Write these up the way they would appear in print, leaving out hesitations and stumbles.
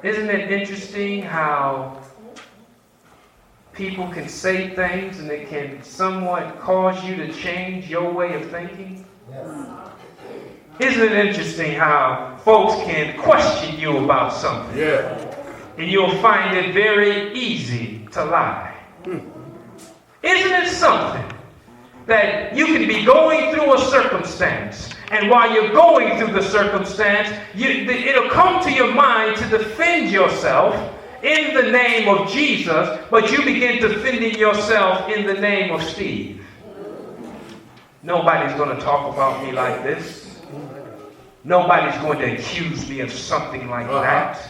Isn't it interesting how people can say things and it can somewhat cause you to change your way of thinking? Yes. Isn't it interesting how folks can question you about something? Yeah. And you'll find it very easy to lie. Isn't it something that you can be going through a circumstance, and while you're going through the circumstance, it'll come to your mind to defend yourself in the name of Jesus, but you begin defending yourself in the name of Steve. Nobody's going to talk about me like this. Nobody's going to accuse me of something like that.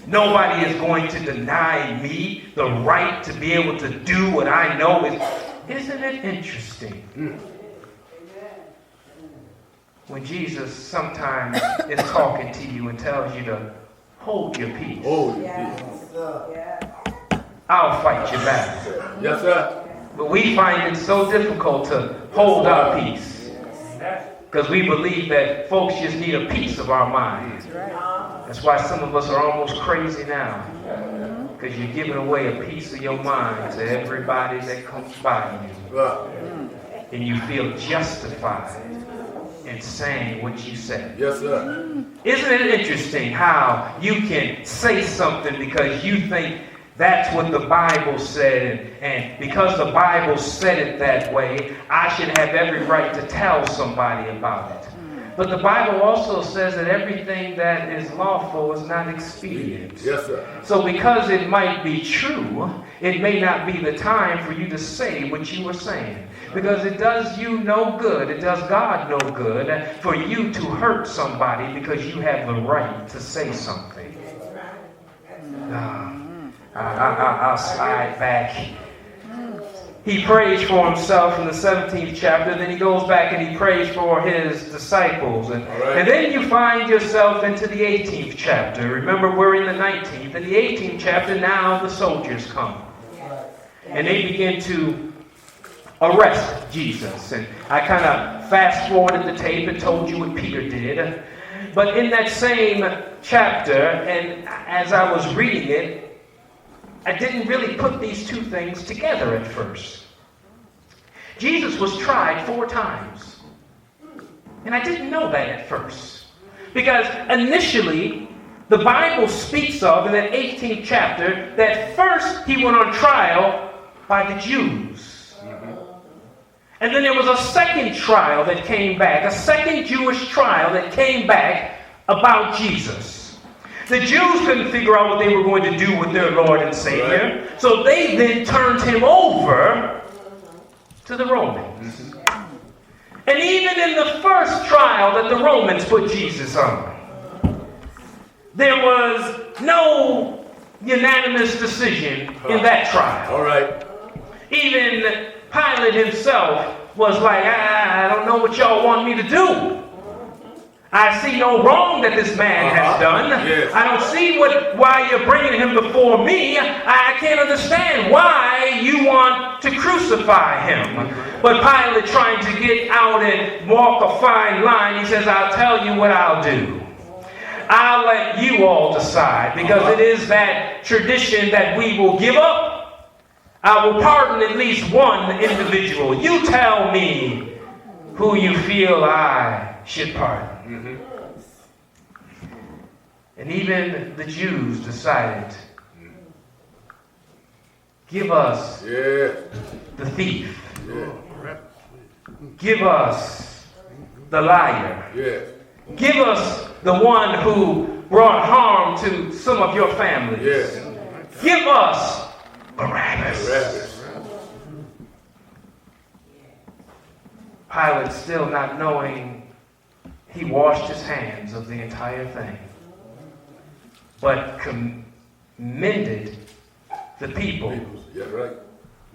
Nobody is going to deny me the right to be able to do what I know is. Isn't it interesting? When Jesus sometimes is talking to you and tells you to hold your peace. Oh, Yes. I'll fight your battle. yes, sir. But we find it so difficult to hold our peace. Because we believe that folks just need a piece of our mind. That's why some of us are almost crazy now. Because you're giving away a piece of your mind to everybody that comes by you. And you feel justified in saying what you said. Yes, sir. Isn't it interesting how you can say something because you think that's what the Bible said, and because the Bible said it that way, I should have every right to tell somebody about it. But the Bible also says that everything that is lawful is not expedient. Yes, sir. So because it might be true, it may not be the time for you to say what you were saying. Because it does you no good, it does God no good for you to hurt somebody because you have the right to say something. I'll slide back. He prays for himself in the 17th chapter, then he goes back and he prays for his disciples. And then you find yourself into the 18th chapter. Remember, we're in the 19th. In the 18th chapter, now the soldiers come. And they begin to arrest Jesus. And I kind of fast forwarded the tape and told you what Peter did. But in that same chapter, and as I was reading it, I didn't really put these two things together at first. Jesus was tried 4 times. And I didn't know that at first. Because initially, the Bible speaks of, in that 18th chapter, that first he went on trial by the Jews. And then there was a second trial that came back, a second Jewish trial that came back about Jesus. The Jews couldn't figure out what they were going to do with their Lord and Savior. Right. So they then turned him over to the Romans. And even in the first trial that the Romans put Jesus on, there was no unanimous decision in that trial. All right. Even Pilate himself was like, I don't know what y'all want me to do. I see no wrong that this man has done. Yes. I don't see why you're bringing him before me. I can't understand why you want to crucify him. But Pilate, trying to get out and walk a fine line, he says, I'll tell you what I'll do. I'll let you all decide, because it is that tradition that we will give up. I will pardon at least one individual. You tell me who you feel I should pardon. And even the Jews decided, give us the thief. Give us the liar. Give us the one who brought harm to some of your families. Give us Barabbas. Pilate, still not knowing, he washed his hands of the entire thing, but commended the people. Yeah, right.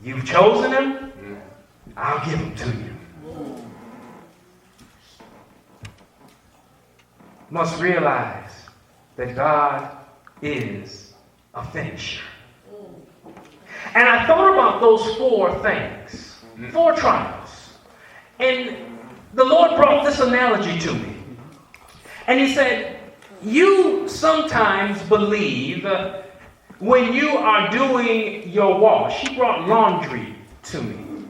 You've chosen him, I'll give him to you. Must realize that God is a finisher. And I thought about those 4 things, 4 trials. And the Lord brought this analogy to me. And he said, you sometimes believe when you are doing your wash. He brought laundry to me.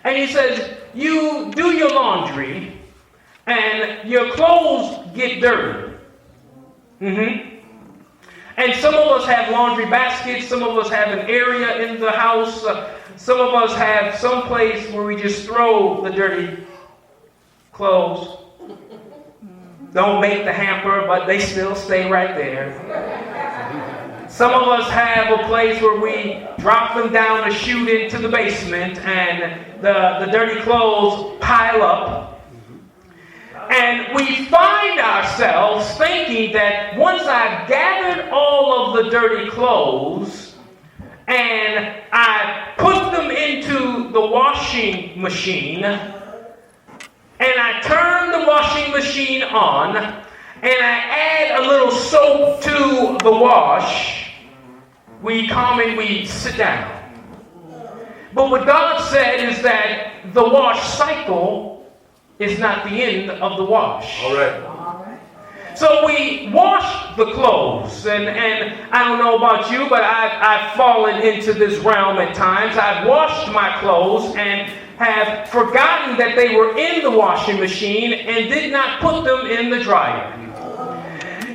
And he says, you do your laundry and your clothes get dirty. And some of us have laundry baskets. Some of us have an area in the house. Some of us have some place where we just throw the dirty clothes. Don't make the hamper, but they still stay right there. Some of us have a place where we drop them down a chute into the basement and the dirty clothes pile up. And we find ourselves thinking that once I've gathered all of the dirty clothes and I put them into the washing machine and I turn the washing machine on and I add a little soap to the wash, we come and we sit down. But what God said is that the wash cycle is not the end of the wash. All right. So we wash the clothes, and I don't know about you, but I've fallen into this realm at times. I've washed my clothes and have forgotten that they were in the washing machine and did not put them in the dryer.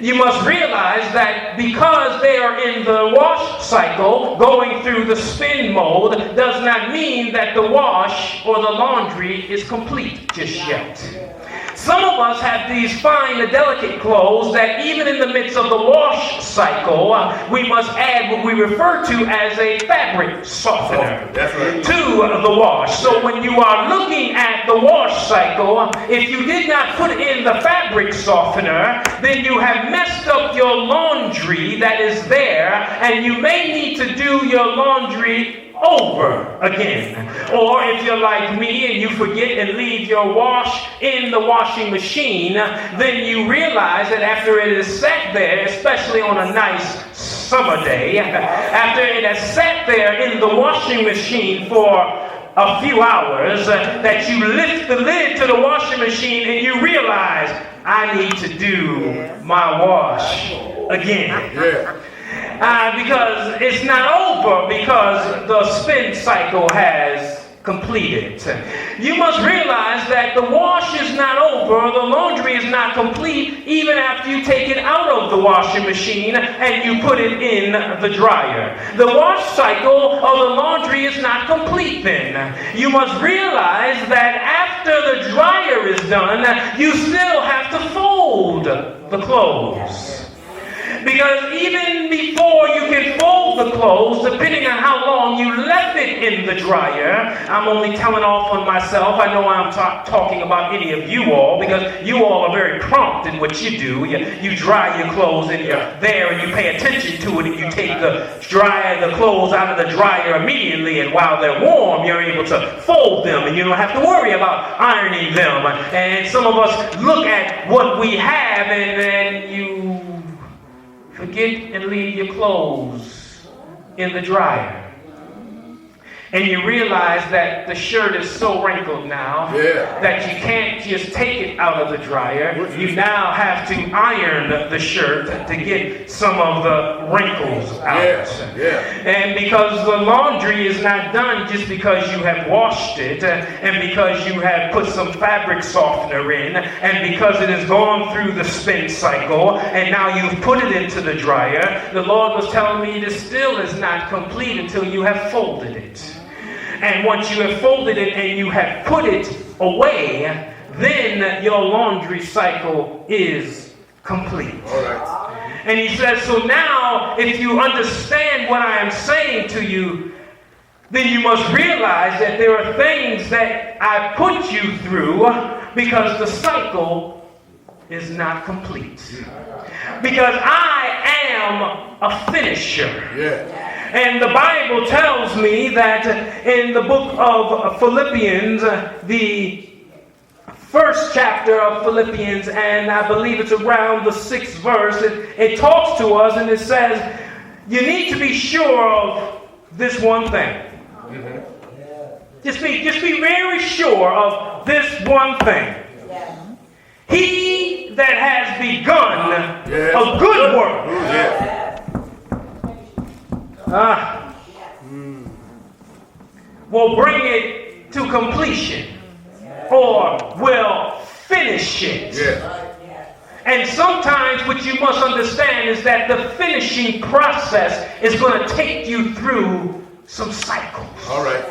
You must realize that because they are in the wash cycle, going through the spin mode, does not mean that the wash or the laundry is complete just yet. Some of us have these fine and delicate clothes that even in the midst of the wash cycle, we must add what we refer to as a fabric softener to the wash. So when you are looking at the wash cycle, if you did not put in the fabric softener, then you have messed up your laundry that is there, and you may need to do your laundry over again. Or if you're like me and you forget and leave your wash in the washing machine, then you realize that after it is sat there, especially on a nice summer day, after it has sat there in the washing machine for a few hours, that you lift the lid to the washing machine and you realize, I need to do my wash again. Yeah. Because it's not over, because the spin cycle has completed. You must realize that the wash is not over, the laundry is not complete, even after you take it out of the washing machine and you put it in the dryer. The wash cycle of the laundry is not complete then. You must realize that after the dryer is done, you still have to fold the clothes. Because even before you can fold the clothes, depending on how long you left it in the dryer, I'm only telling off on myself. I know I'm talking about any of you all, because you all are very prompt in what you do. You dry your clothes and you're there and you pay attention to it, and you take the clothes out of the dryer immediately, and while they're warm, you're able to fold them and you don't have to worry about ironing them. And some of us look at what we have and then you forget and leave your clothes in the dryer. And you realize that the shirt is so wrinkled now that you can't just take it out of the dryer. You now have to iron the shirt to get some of the wrinkles out. And because the laundry is not done just because you have washed it and because you have put some fabric softener in and because it has gone through the spin cycle and now you've put it into the dryer, the Lord was telling me this still is not complete until you have folded it. And once you have folded it and you have put it away, then your laundry cycle is complete. All right. And he says, so now if you understand what I am saying to you, then you must realize that there are things that I put you through because the cycle is not complete. Because I am a finisher. Yeah. And the Bible tells me that in the book of Philippians, the first chapter of Philippians, and I believe it's around the 6th verse, it talks to us and it says, you need to be sure of this one thing. Just be very sure of this one thing. He that has begun a good work will bring it to completion, or will finish it. And sometimes what you must understand is that the finishing process is going to take you through some cycles. All right.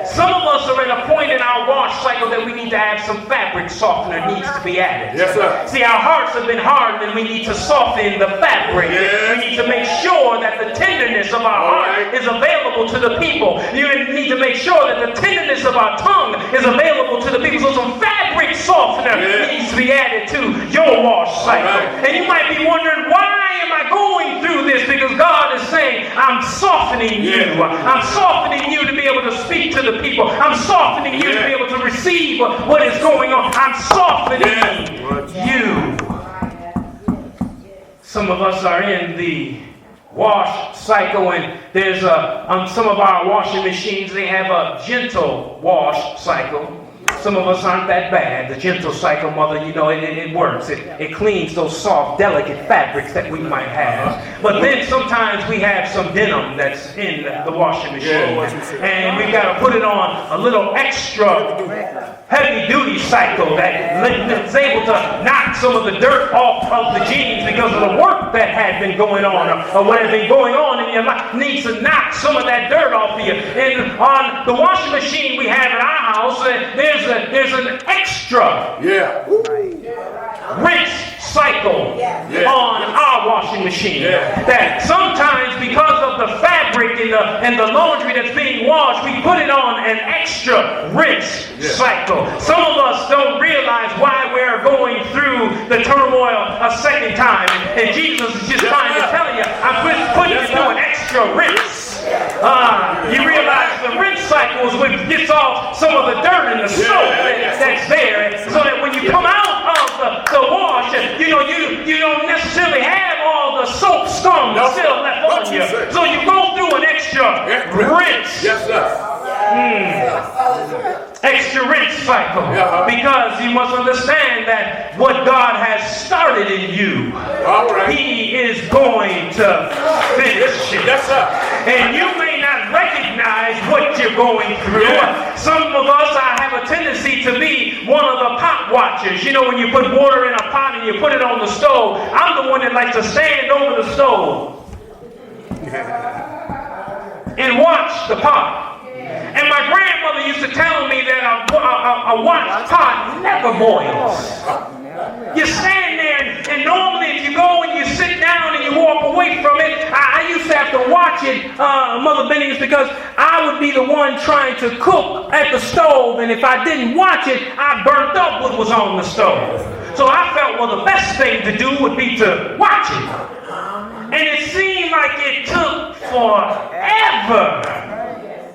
Some of us are at a point in our wash cycle that we need to have some fabric softener needs to be added. Yes, sir. See, our hearts have been hardened and we need to soften the fabric. Yes. We need to make sure that the tenderness of our heart is available to the people. You need to make sure that the tenderness of our tongue is available to the people. So some fabric softener needs to be added to your wash cycle. And you might be wondering, why am I going through this? Because God is saying, I'm softening you. I'm softening you to be able to speak to the people. I'm softening you to be able to receive what is going on. I'm softening you. Some of us are in the wash cycle, and there's on some of our washing machines, they have a gentle wash cycle. Some of us aren't that bad. The gentle cycle, mother, you know, it works. It cleans those soft, delicate fabrics that we might have. But then sometimes we have some denim that's in the washing machine. And we've got to put it on a little extra heavy-duty cycle that's able to knock some of the dirt off of the jeans because of the work that had been going on or what had been going on in your life. Needs to knock some of that dirt off of you. And on the washing machine we have at our house, there's an extra rinse cycle on our washing machine. That sometimes, because of the fabric and the laundry that's being washed, we put it on an extra rinse cycle. Some of us don't realize why we're going through the turmoil a second time. And Jesus is just trying to tell you, I'm putting you through an extra rinse. You realize the rinse cycle is what gets off some of the dirt and the soap that's there, so that when you come out of the wash, you know, you don't necessarily have all the soap scum still left on you. So you go through an extra rinse. Yes, sir. Extra rinse cycle. Because you must understand that what God has started in you, He is going to finish it. Yes, sir. And you may not recognize what you're going through. Some of us, I have a tendency to be one of the pot watchers. You know, when you put water in a pot and you put it on the stove, I'm the one that likes to stand over the stove and watch the pot. And my grandmother used to tell me that a watch pot never boils. You stand there, and normally if you go and you sit down and you walk away from it, I used to have to watch it, Mother Bennings, because I would be the one trying to cook at the stove, and if I didn't watch it, I burnt up what was on the stove. So I felt, well, the best thing to do would be to watch it. And it seemed like it took forever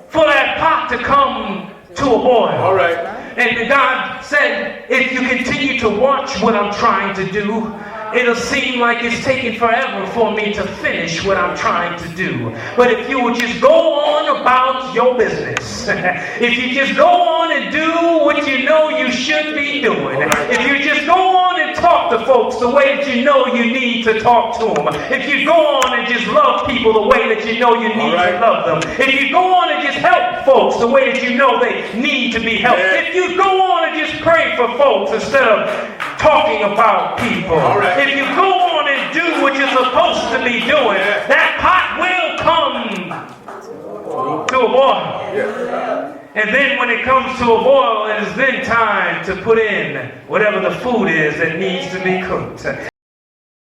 for that pot to come to a boil. All right. And God said, if you continue to watch what I'm trying to do, it'll seem like it's taking forever for me to finish what I'm trying to do. But if you would just go on about your business, if you just go on and do what you know you should be doing, if you just go on and talk to folks the way that you know you need to talk to them, if you go on and just love people the way that you know you need to love them, if you go on and just help folks the way that you know they need to be helped, if you go on and just pray for folks instead of talking about people, if you go on and do what you're supposed to be doing, that pot will come to a boil. And then when it comes to a boil, it is then time to put in whatever the food is that needs to be cooked.